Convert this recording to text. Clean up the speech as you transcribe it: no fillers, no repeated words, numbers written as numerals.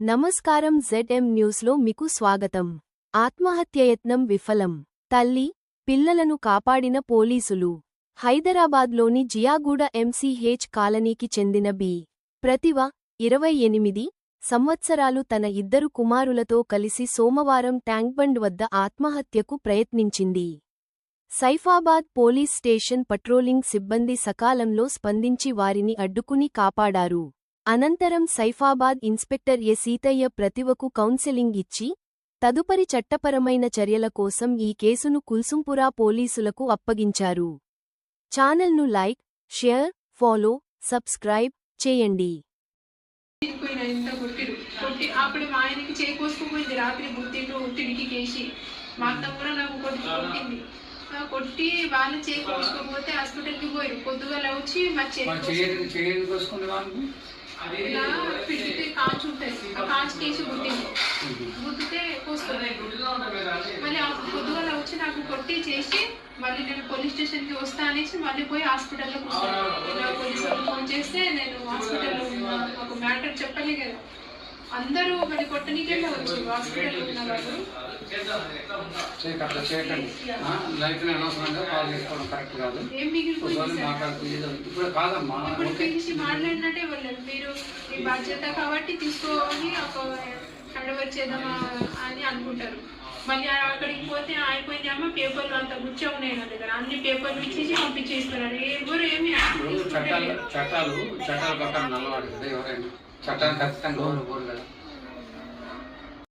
నమస్కారం. ZM న్యూస్లో మీకు స్వాగతం. ఆత్మహత్యయత్నం విఫలం. తల్లి, పిల్లలను కాపాడిన పోలీసులు. హైదరాబాద్లోని జియాగూడ MCH కాలనీకి చెందిన బి. ప్రతిభ, 28 సంవత్సరాలు తన ఇద్దరు కుమారులతో కలిసి సోమవారం ట్యాంక్బండ్ వద్ద ఆత్మహత్యకు ప్రయత్నించింది. సైఫాబాద్ పోలీస్ స్టేషన్ పట్రోలింగ్ సిబ్బంది సకాలంలో స్పందించి వారిని అడ్డుకుని కాపాడారు. అనంతరం సైఫాబాద్ ఇన్స్పెక్టర్ ఎ. సీతయ్య ప్రతిభకు కౌన్సెలింగ్ ఇచ్చి, తదుపరి చట్టపరమైన చర్యల కోసం ఈ కేసును కుల్సుంపురా పోలీసులకు అప్పగించారు. ఛానల్ను లైక్, షేర్, ఫాలో, సబ్స్క్రైబ్ చేయండి. అప్పుడు మా ఆయనకి చేకోసుకుపోయింది. రాత్రి బుద్ధిలో ఒత్తిడికి కేసి మా అత్త కూడా నాకు కొట్టింది. కొట్టి వాళ్ళు చేకోసుకోపోతే హాస్పిటల్కి పోయారు. పొద్దుగాల వచ్చి మా పిడితే కాంచి ఉంటుంది. ఆ కాంచి కేసి గుద్దింది. గుద్దితే కోసుకున్నాయి. మళ్ళీ పొద్దుగాల వచ్చి నాకు కొట్టి చేసి మళ్ళీ నేను పోలీస్ స్టేషన్కి వస్తా అనేసి మళ్ళీ పోయి హాస్పిటల్లో కూర్చున్నాను. పోలీసులకు ఫోన్ చేస్తే నేను హాస్పిటల్లో మాకు మ్యాటర్ చెప్పలే కదా. అందరూ మరి కొట్టనికే వచ్చి హాస్పిటల్లో ఉన్న వాళ్ళు ఇప్పుడు పిలిచి మాట్లాడినట్టే వెళ్ళారు. మీరు మీ బాధ్యత కాబట్టి తీసుకోని ఒక హ్యాండ్ ఓవర్ చేద్దామా అని అనుకుంటారు. మళ్ళీ అక్కడికి పోతే అయిపోయింది అమ్మ, పేపర్లు అంత గుచ్చ ఉన్నాయి నా దగ్గర, అన్ని పేపర్లు ఇచ్చేసి పంపించేస్తున్నారు. ఎవరు ఏమి చట్టాలు ప్రకారం నల్లవాడు కదా, ఎవరైనా చట్టాన్ని ఖచ్చితంగా గౌరవ